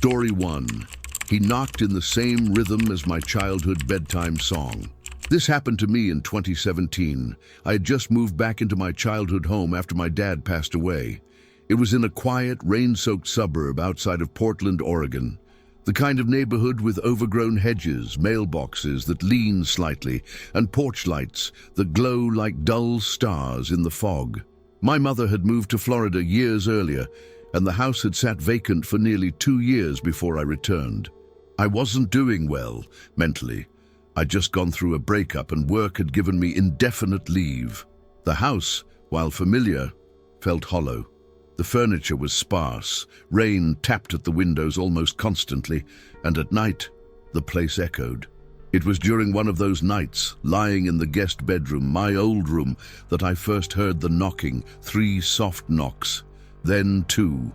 Story 1. He knocked in the same rhythm as my childhood bedtime song. This happened to me in 2017. I had just moved back into my childhood home after my dad passed away. It was in a quiet, rain-soaked suburb outside of Portland, Oregon. The kind of neighborhood with overgrown hedges, mailboxes that lean slightly, and porch lights that glow like dull stars in the fog. My mother had moved to Florida years earlier, and the house had sat vacant for nearly 2 years before I returned. I wasn't doing well, mentally. I'd just gone through a breakup and work had given me indefinite leave. The house, while familiar, felt hollow. The furniture was sparse, rain tapped at the windows almost constantly, and at night, the place echoed. It was during one of those nights, lying in the guest bedroom, my old room, that I first heard the knocking, 3 soft knocks, then 2,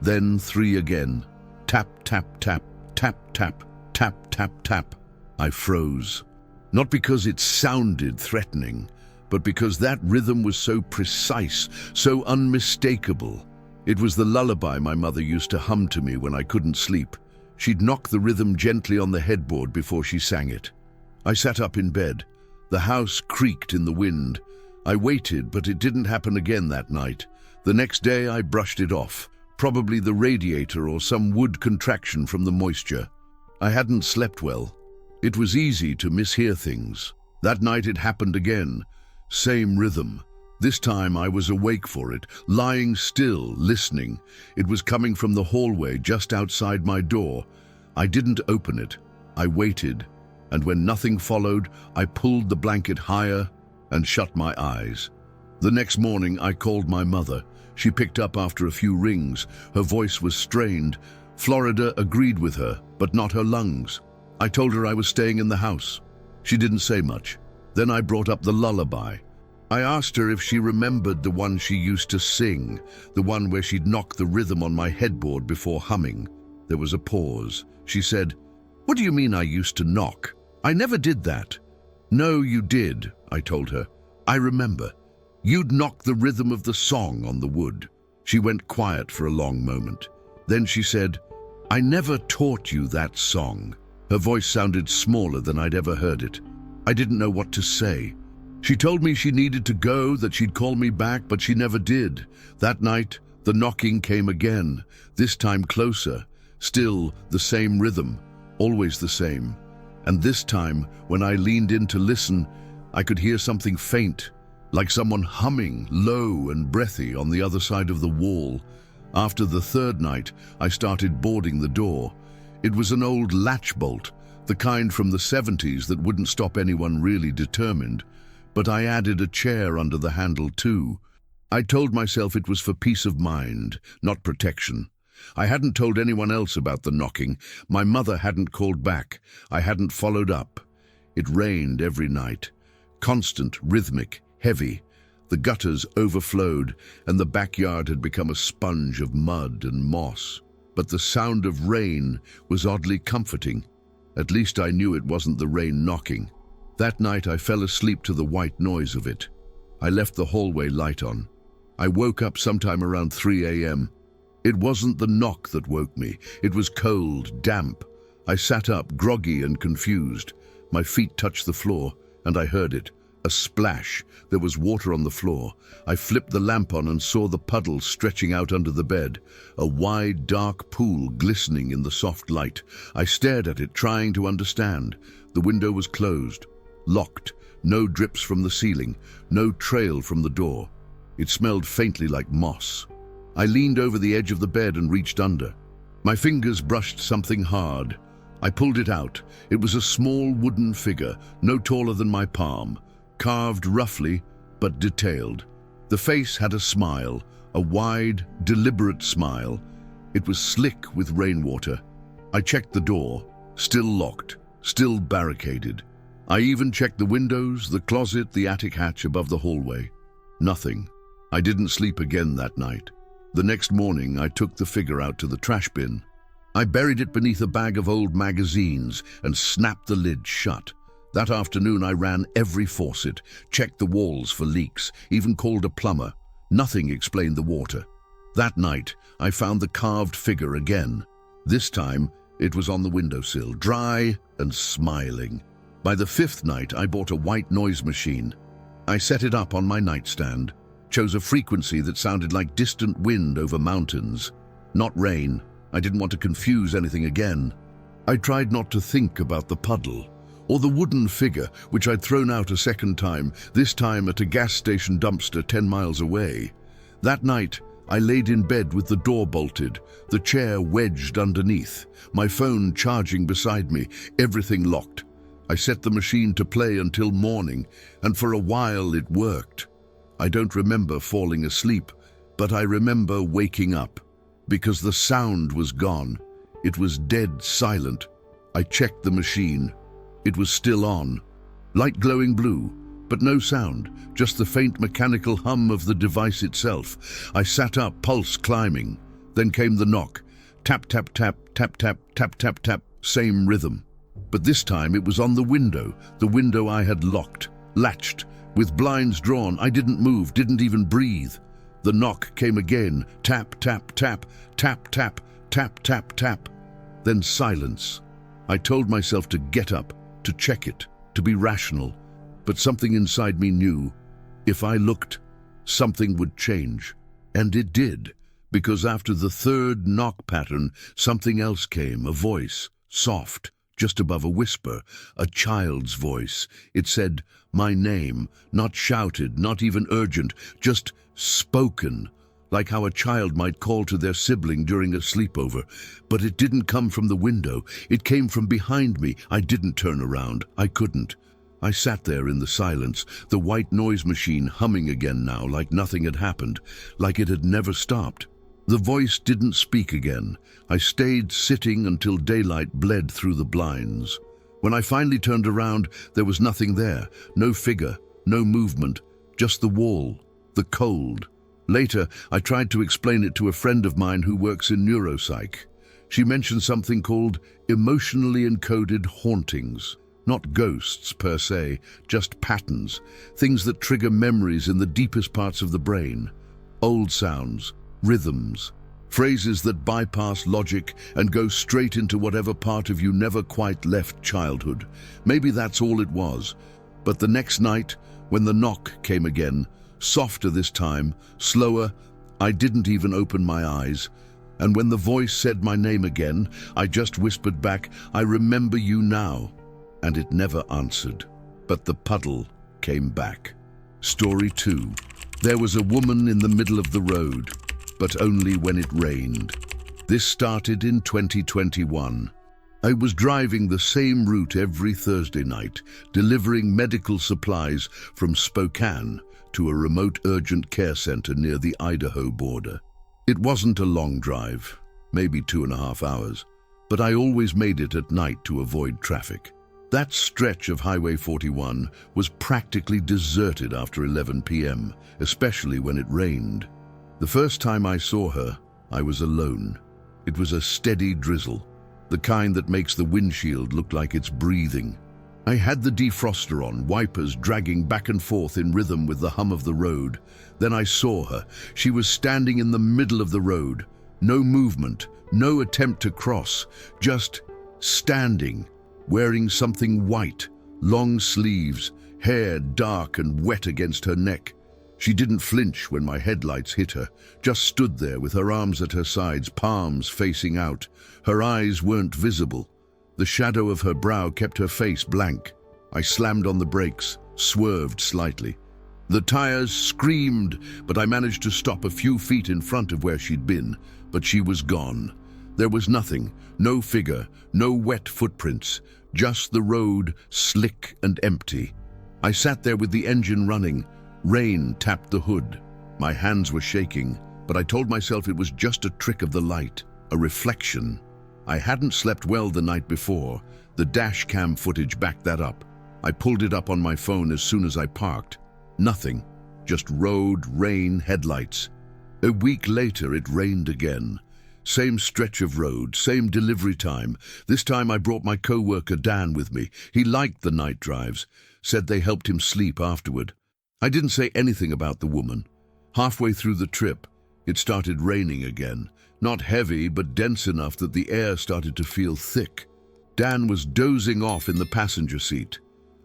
then 3 again. Tap, tap, tap, tap, tap, tap, tap, tap. I froze. Not because it sounded threatening, but because that rhythm was so precise, so unmistakable. It was the lullaby my mother used to hum to me when I couldn't sleep. She'd knock the rhythm gently on the headboard before she sang it. I sat up in bed. The house creaked in the wind. I waited, but it didn't happen again that night. The next day I brushed it off, probably the radiator or some wood contraction from the moisture. I hadn't slept well. It was easy to mishear things. That night it happened again. Same rhythm. This time I was awake for it, lying still, listening. It was coming from the hallway just outside my door. I didn't open it. I waited, and when nothing followed, I pulled the blanket higher and shut my eyes. The next morning I called my mother. She picked up after a few rings. Her voice was strained. Florida agreed with her, but not her lungs. I told her I was staying in the house. She didn't say much. Then I brought up the lullaby. I asked her if she remembered the one she used to sing, the one where she'd knock the rhythm on my headboard before humming. There was a pause. She said, "What do you mean I used to knock? I never did that." "No, you did," I told her. "I remember. You'd knock the rhythm of the song on the wood." She went quiet for a long moment. Then she said, "I never taught you that song." Her voice sounded smaller than I'd ever heard it. I didn't know what to say. She told me she needed to go, that she'd call me back, but she never did. That night, the knocking came again, this time closer. Still the same rhythm, always the same. And this time, when I leaned in to listen, I could hear something faint, like someone humming, low and breathy on the other side of the wall. After the third night, I started boarding the door. It was an old latch bolt, the kind from the 70s that wouldn't stop anyone really determined. But I added a chair under the handle too. I told myself it was for peace of mind, not protection. I hadn't told anyone else about the knocking. My mother hadn't called back. I hadn't followed up. It rained every night. Constant, rhythmic, heavy. The gutters overflowed, and the backyard had become a sponge of mud and moss. But the sound of rain was oddly comforting. At least I knew it wasn't the rain knocking. That night I fell asleep to the white noise of it. I left the hallway light on. I woke up sometime around 3 a.m. It wasn't the knock that woke me. It was cold, damp. I sat up, groggy and confused. My feet touched the floor, and I heard it. A splash. There was water on the floor. I flipped the lamp on and saw the puddle stretching out under the bed. A wide, dark pool glistening in the soft light. I stared at it, trying to understand. The window was closed. Locked, no drips from the ceiling, no trail from the door. It smelled faintly like moss. I leaned over the edge of the bed and reached under. My fingers brushed something hard. I pulled it out. It was a small wooden figure, no taller than my palm, carved roughly but detailed. The face had a smile, a wide, deliberate smile. It was slick with rainwater. I checked the door, still locked, still barricaded. I even checked the windows, the closet, the attic hatch above the hallway. Nothing. I didn't sleep again that night. The next morning, I took the figure out to the trash bin. I buried it beneath a bag of old magazines and snapped the lid shut. That afternoon, I ran every faucet, checked the walls for leaks, even called a plumber. Nothing explained the water. That night, I found the carved figure again. This time, it was on the windowsill, dry and smiling. By the fifth night, I bought a white noise machine. I set it up on my nightstand, chose a frequency that sounded like distant wind over mountains. Not rain. I didn't want to confuse anything again. I tried not to think about the puddle, or the wooden figure which I'd thrown out a second time, this time at a gas station dumpster 10 miles away. That night, I laid in bed with the door bolted, the chair wedged underneath, my phone charging beside me, everything locked. I set the machine to play until morning, and for a while it worked. I don't remember falling asleep, but I remember waking up, because the sound was gone. It was dead silent. I checked the machine. It was still on. Light glowing blue, but no sound, just the faint mechanical hum of the device itself. I sat up, pulse climbing. Then came the knock. Tap, tap, tap, tap, tap, tap, tap, tap, same rhythm. But this time it was on the window I had locked, latched. With blinds drawn, I didn't move, didn't even breathe. The knock came again. Tap, tap, tap, tap, tap, tap, tap, tap. Then silence. I told myself to get up, to check it, to be rational. But something inside me knew, if I looked, something would change. And it did, because after the third knock pattern, something else came, a voice, soft, just above a whisper, a child's voice. It said, my name, not shouted, not even urgent, just spoken, like how a child might call to their sibling during a sleepover. But it didn't come from the window. It came from behind me. I didn't turn around. I couldn't. I sat there in the silence, the white noise machine humming again now, like nothing had happened, like it had never stopped. The voice didn't speak again. I stayed sitting until daylight bled through the blinds. When I finally turned around, there was nothing there, no figure, no movement, just the wall, the cold. Later, I tried to explain it to a friend of mine who works in neuropsych. She mentioned something called emotionally encoded hauntings. Not ghosts per se, just patterns, things that trigger memories in the deepest parts of the brain. Old sounds, rhythms, phrases that bypass logic and go straight into whatever part of you never quite left childhood. Maybe that's all it was. But the next night, when the knock came again, softer this time, slower, I didn't even open my eyes. And when the voice said my name again, I just whispered back, I remember you now. And it never answered. But the puddle came back. Story 2. There was a woman in the middle of the road, but only when it rained. This started in 2021. I was driving the same route every Thursday night, delivering medical supplies from Spokane to a remote urgent care center near the Idaho border. It wasn't a long drive, maybe 2.5 hours, but I always made it at night to avoid traffic. That stretch of Highway 41 was practically deserted after 11 p.m., especially when it rained. The first time I saw her, I was alone. It was a steady drizzle, the kind that makes the windshield look like it's breathing. I had the defroster on, wipers dragging back and forth in rhythm with the hum of the road. Then I saw her. She was standing in the middle of the road. No movement, no attempt to cross, just standing, wearing something white, long sleeves, hair dark and wet against her neck. She didn't flinch when my headlights hit her, just stood there with her arms at her sides, palms facing out. Her eyes weren't visible. The shadow of her brow kept her face blank. I slammed on the brakes, swerved slightly. The tires screamed, but I managed to stop a few feet in front of where she'd been. But she was gone. There was nothing, no figure, no wet footprints, just the road, slick and empty. I sat there with the engine running. Rain tapped the hood. My hands were shaking, but I told myself it was just a trick of the light, a reflection. I hadn't slept well the night before. The dash cam footage backed that up. I pulled it up on my phone as soon as I parked. Nothing, just road, rain, headlights. A week later, it rained again. Same stretch of road, same delivery time. This time I brought my co-worker Dan with me. He liked the night drives, said they helped him sleep afterward. I didn't say anything about the woman. Halfway through the trip, it started raining again. Not heavy, but dense enough that the air started to feel thick. Dan was dozing off in the passenger seat.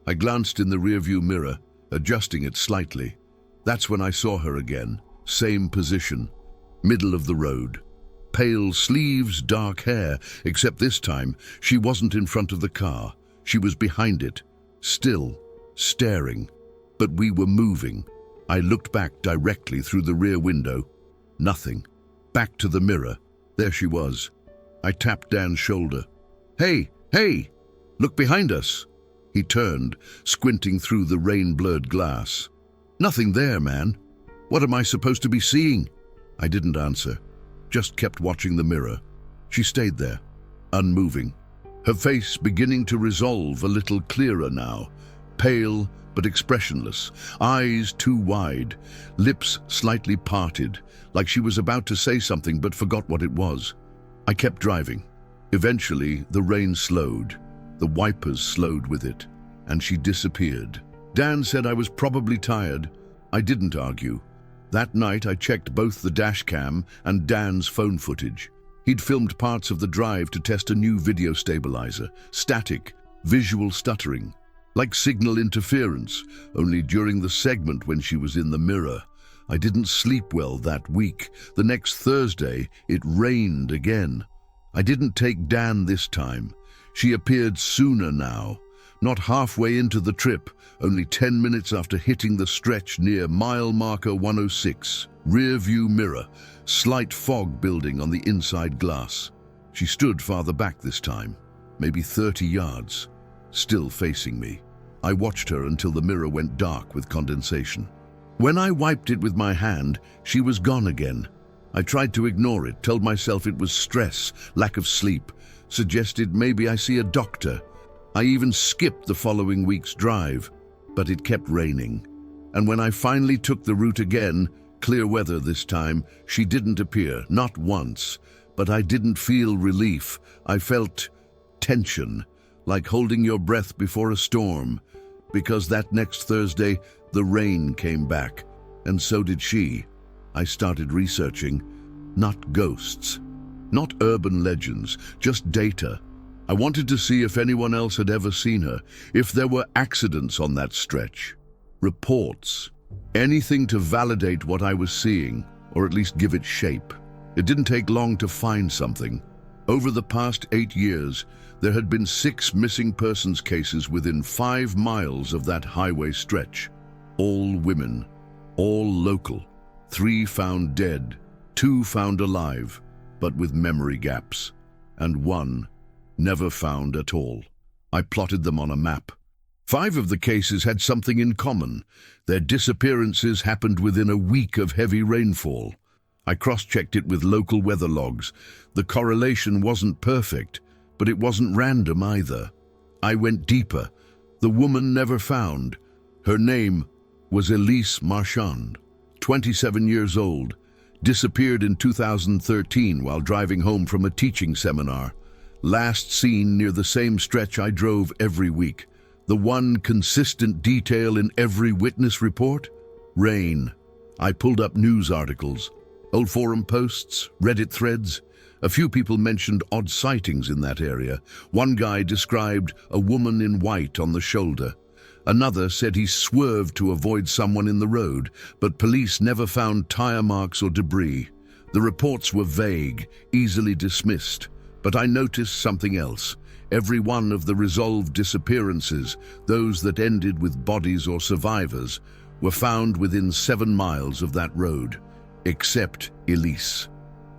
I glanced in the rearview mirror, adjusting it slightly. That's when I saw her again. Same position, middle of the road. Pale sleeves, dark hair, except this time she wasn't in front of the car. She was behind it, still, staring. But we were moving. I looked back directly through the rear window. Nothing. Back to the mirror. There she was. I tapped Dan's shoulder. "Hey, hey! Look behind us!" He turned, squinting through the rain-blurred glass. "Nothing there, man. What am I supposed to be seeing?" I didn't answer, just kept watching the mirror. She stayed there, unmoving. Her face beginning to resolve a little clearer now, pale but expressionless, eyes too wide, lips slightly parted, like she was about to say something but forgot what it was. I kept driving. Eventually, the rain slowed. The wipers slowed with it, and she disappeared. Dan said I was probably tired. I didn't argue. That night, I checked both the dash cam and Dan's phone footage. He'd filmed parts of the drive to test a new video stabilizer, static, visual stuttering, like signal interference, only during the segment when she was in the mirror. I didn't sleep well that week. The next Thursday, it rained again. I didn't take Dan this time. She appeared sooner now, not halfway into the trip, only 10 minutes after hitting the stretch near mile marker 106. Rear view mirror, slight fog building on the inside glass. She stood farther back this time, maybe 30 yards, still facing me. I watched her until the mirror went dark with condensation. When I wiped it with my hand, she was gone again. I tried to ignore it, told myself it was stress, lack of sleep, suggested maybe I see a doctor. I even skipped the following week's drive, but it kept raining. And when I finally took the route again, clear weather this time, she didn't appear, not once. But I didn't feel relief. I felt tension, like holding your breath before a storm. Because that next Thursday, the rain came back, and so did she. I started researching, not ghosts, not urban legends, just data. I wanted to see if anyone else had ever seen her, if there were accidents on that stretch, reports, anything to validate what I was seeing, or at least give it shape. It didn't take long to find something. Over the past 8 years, there had been 6 missing persons cases within 5 miles of that highway stretch. All women, all local. 3 found dead, 2 found alive, but with memory gaps, and 1 never found at all. I plotted them on a map. 5 of the cases had something in common. Their disappearances happened within a week of heavy rainfall. I cross-checked it with local weather logs. The correlation wasn't perfect, but it wasn't random either. I went deeper. The woman never found. Her name was Elise Marchand, 27 years old, disappeared in 2013 while driving home from a teaching seminar. Last seen near the same stretch I drove every week. The one consistent detail in every witness report? Rain. I pulled up news articles, old forum posts, Reddit threads. A few people mentioned odd sightings in that area. One guy described a woman in white on the shoulder. Another said he swerved to avoid someone in the road, but police never found tire marks or debris. The reports were vague, easily dismissed. But I noticed something else. Every one of the resolved disappearances, those that ended with bodies or survivors, were found within 7 miles of that road, except Elise.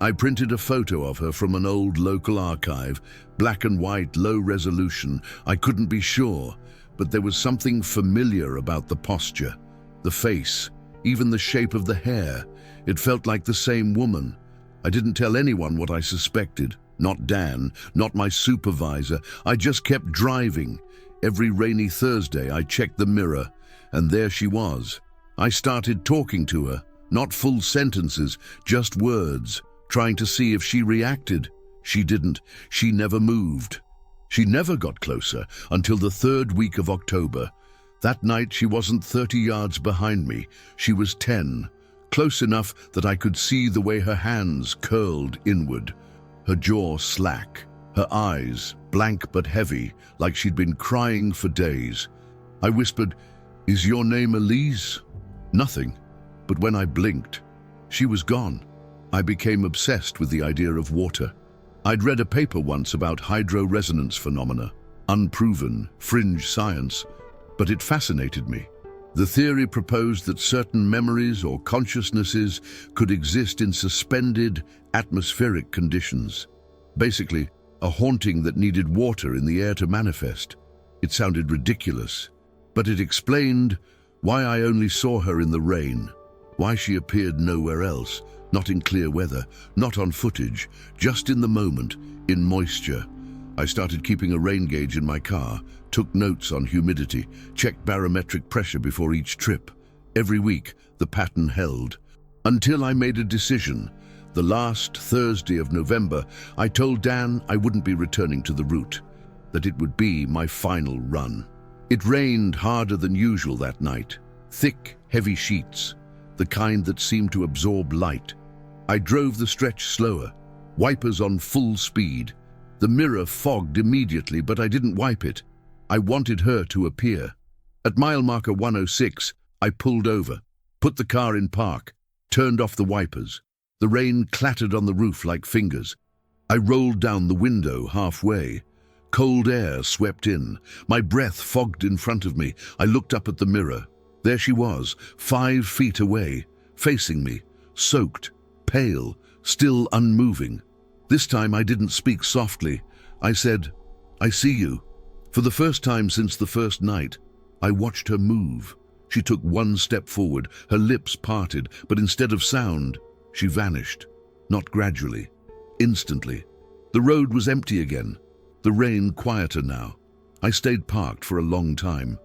I printed a photo of her from an old local archive, black and white, low resolution. I couldn't be sure, but there was something familiar about the posture, the face, even the shape of the hair. It felt like the same woman. I didn't tell anyone what I suspected. Not Dan, not my supervisor. I just kept driving. Every rainy Thursday, I checked the mirror, and there she was. I started talking to her, not full sentences, just words, trying to see if she reacted. She didn't. She never moved. She never got closer until the 3rd week of October. That night, she wasn't 30 yards behind me. She was 10, close enough that I could see the way her hands curled inward, her jaw slack, her eyes blank but heavy, like she'd been crying for days. I whispered, "Is your name Elise?" Nothing, but when I blinked, she was gone. I became obsessed with the idea of water. I'd read a paper once about hydro-resonance phenomena, unproven, fringe science, but it fascinated me. The theory proposed that certain memories or consciousnesses could exist in suspended atmospheric conditions. Basically, a haunting that needed water in the air to manifest. It sounded ridiculous, but it explained why I only saw her in the rain, why she appeared nowhere else, not in clear weather, not on footage, just in the moment, in moisture. I started keeping a rain gauge in my car, took notes on humidity, checked barometric pressure before each trip. Every week, the pattern held. Until I made a decision. The last Thursday of November, I told Dan I wouldn't be returning to the route, that it would be my final run. It rained harder than usual that night, thick, heavy sheets, the kind that seemed to absorb light. I drove the stretch slower, wipers on full speed. The mirror fogged immediately, but I didn't wipe it. I wanted her to appear. At mile marker 106, I pulled over, put the car in park, turned off the wipers. The rain clattered on the roof like fingers. I rolled down the window halfway. Cold air swept in. My breath fogged in front of me. I looked up at the mirror. There she was, 5 feet away, facing me, soaked, pale, still unmoving. This time I didn't speak softly. I said, "I see you." For the first time since the first night, I watched her move. She took one step forward, her lips parted, but instead of sound, she vanished. Not gradually, instantly. The road was empty again, the rain quieter now. I stayed parked for a long time,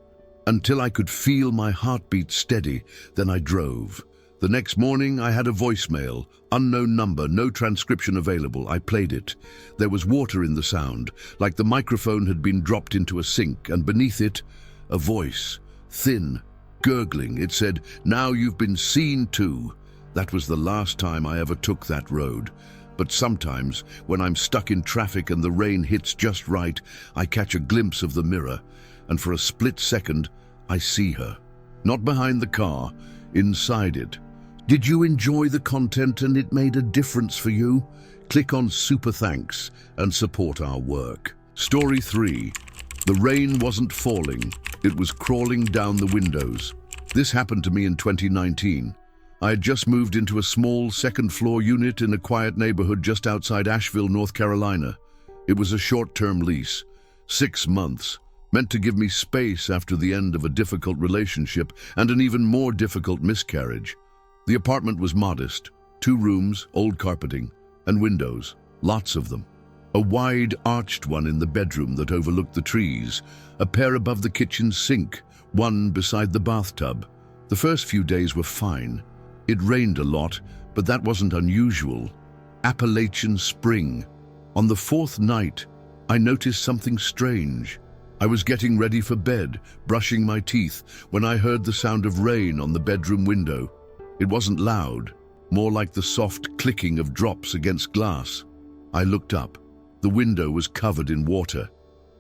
until I could feel my heartbeat steady, then I drove. The next morning I had a voicemail, unknown number, no transcription available. I played it. There was water in the sound, like the microphone had been dropped into a sink, and beneath it, a voice, thin, gurgling. It said, "Now you've been seen too." That was the last time I ever took that road. But sometimes, when I'm stuck in traffic and the rain hits just right, I catch a glimpse of the mirror, and for a split second, I see her. Not behind the car, inside it. Did you enjoy the content and it made a difference for you? Click on Super Thanks and support our work. Story 3. The rain wasn't falling, it was crawling down the windows. This happened to me in 2019. I had just moved into a small second-floor unit in a quiet neighborhood just outside Asheville, North Carolina. It was a short-term lease, 6 months, meant to give me space after the end of a difficult relationship and an even more difficult miscarriage. The apartment was modest, 2 rooms, old carpeting, and windows, lots of them. A wide, arched one in the bedroom that overlooked the trees, a pair above the kitchen sink, one beside the bathtub. The first few days were fine. It rained a lot, but that wasn't unusual. Appalachian spring. On the 4th night, I noticed something strange. I was getting ready for bed, brushing my teeth, when I heard the sound of rain on the bedroom window. It wasn't loud, more like the soft clicking of drops against glass. I looked up. The window was covered in water.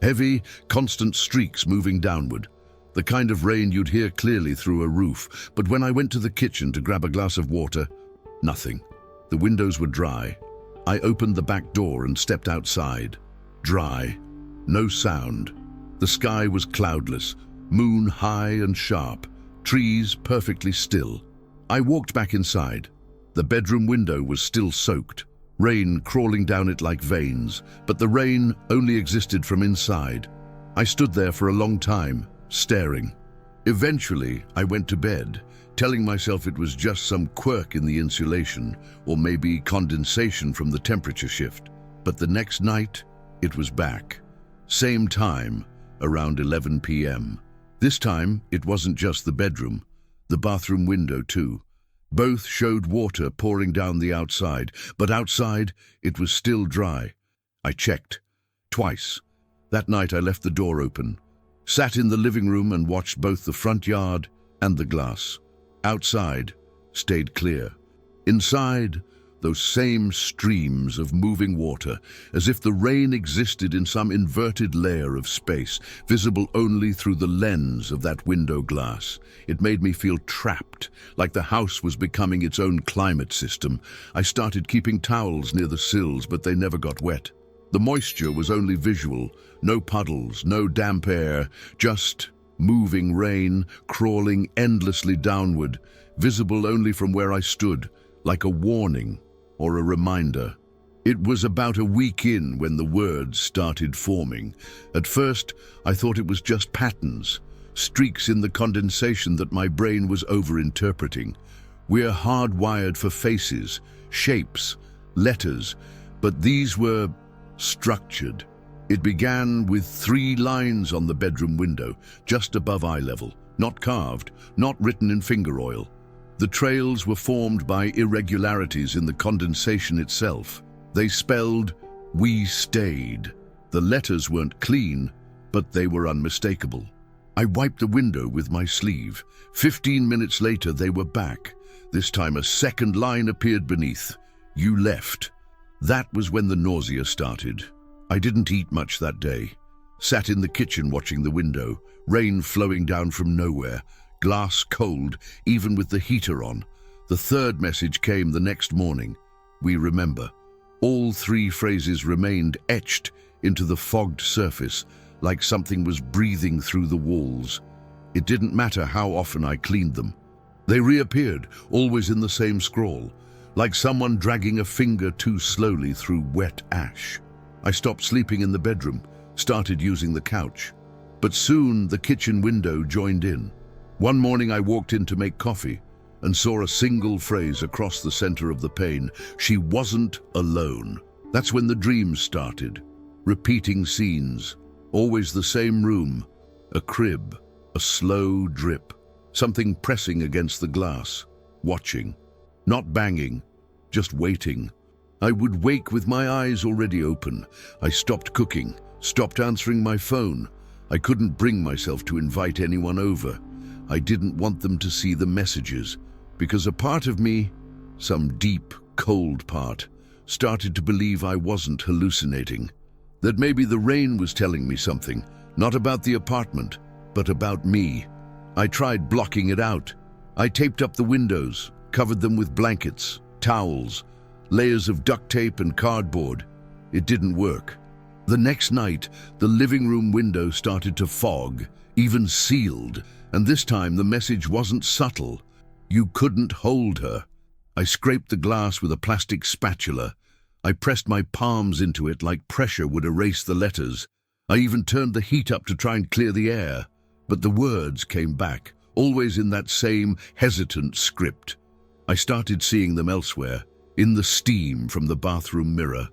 Heavy, constant streaks moving downward. The kind of rain you'd hear clearly through a roof. But when I went to the kitchen to grab a glass of water, nothing. The windows were dry. I opened the back door and stepped outside. Dry. No sound. The sky was cloudless, moon high and sharp, trees perfectly still. I walked back inside. The bedroom window was still soaked, rain crawling down it like veins, but the rain only existed from inside. I stood there for a long time, staring. Eventually, I went to bed, telling myself it was just some quirk in the insulation, or maybe condensation from the temperature shift. But the next night, it was back. Same time, around 11 p.m. This time, it wasn't just the bedroom, the bathroom window too. Both showed water pouring down the outside, but outside, it was still dry. I checked. Twice. That night I left the door open, sat in the living room and watched both the front yard and the glass. Outside, stayed clear. Inside, those same streams of moving water, as if the rain existed in some inverted layer of space, visible only through the lens of that window glass. It made me feel trapped, like the house was becoming its own climate system. I started keeping towels near the sills, but they never got wet. The moisture was only visual, no puddles, no damp air, just moving rain crawling endlessly downward, visible only from where I stood, like a warning or a reminder. It was about a week in when the words started forming. At first, I thought it was just patterns, streaks in the condensation that my brain was overinterpreting. We're hardwired for faces, shapes, letters, but these were structured. It began with 3 lines on the bedroom window, just above eye level, not carved, not written in finger oil. The trails were formed by irregularities in the condensation itself. They spelled, "We stayed." The letters weren't clean, but they were unmistakable. I wiped the window with my sleeve. 15 minutes later, they were back. This time a second line appeared beneath. "You left." That was when the nausea started. I didn't eat much that day. Sat in the kitchen watching the window, rain flowing down from nowhere, glass cold, even with the heater on. The third message came the next morning. "We remember." All 3 phrases remained etched into the fogged surface, like something was breathing through the walls. It didn't matter how often I cleaned them. They reappeared, always in the same scrawl, like someone dragging a finger too slowly through wet ash. I stopped sleeping in the bedroom, started using the couch. But soon the kitchen window joined in. One morning I walked in to make coffee and saw a single phrase across the center of the pane. She wasn't alone. That's when the dreams started. Repeating scenes, always the same room, a crib, a slow drip, something pressing against the glass, watching, not banging, just waiting. I would wake with my eyes already open. I stopped cooking, stopped answering my phone. I couldn't bring myself to invite anyone over. I didn't want them to see the messages, because a part of me, some deep, cold part, started to believe I wasn't hallucinating. That maybe the rain was telling me something, not about the apartment, but about me. I tried blocking it out. I taped up the windows, covered them with blankets, towels, layers of duct tape and cardboard. It didn't work. The next night, the living room window started to fog, even sealed, and this time the message wasn't subtle. You couldn't hold her. I scraped the glass with a plastic spatula. I pressed my palms into it like pressure would erase the letters. I even turned the heat up to try and clear the air. But the words came back, always in that same hesitant script. I started seeing them elsewhere, in the steam from the bathroom mirror,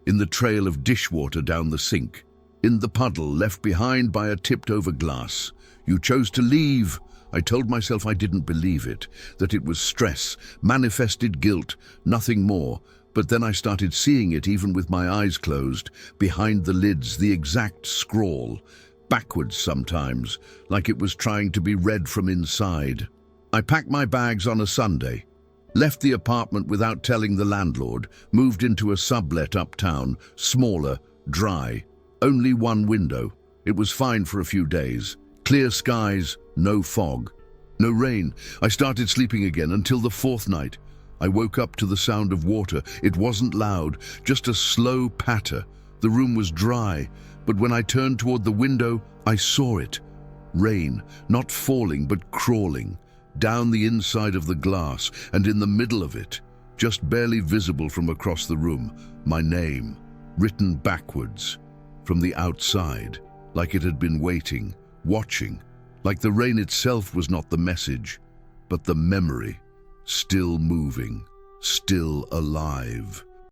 in the trail of dishwater down the sink, in the puddle left behind by a tipped-over glass. You chose to leave. I told myself I didn't believe it, that it was stress, manifested guilt, nothing more. But then I started seeing it even with my eyes closed, behind the lids, the exact scrawl, backwards sometimes, like it was trying to be read from inside. I packed my bags on a Sunday, left the apartment without telling the landlord, moved into a sublet uptown, smaller, dry, only one window. It was fine for a few days. Clear skies, no fog, no rain. I started sleeping again until the 4th night. I woke up to the sound of water. It wasn't loud, just a slow patter. The room was dry, but when I turned toward the window, I saw it. Rain, not falling, but crawling, down the inside of the glass, and in the middle of it, just barely visible from across the room, my name, written backwards, from the outside, like it had been waiting, watching, like the rain itself was not the message, but the memory, still moving, still alive.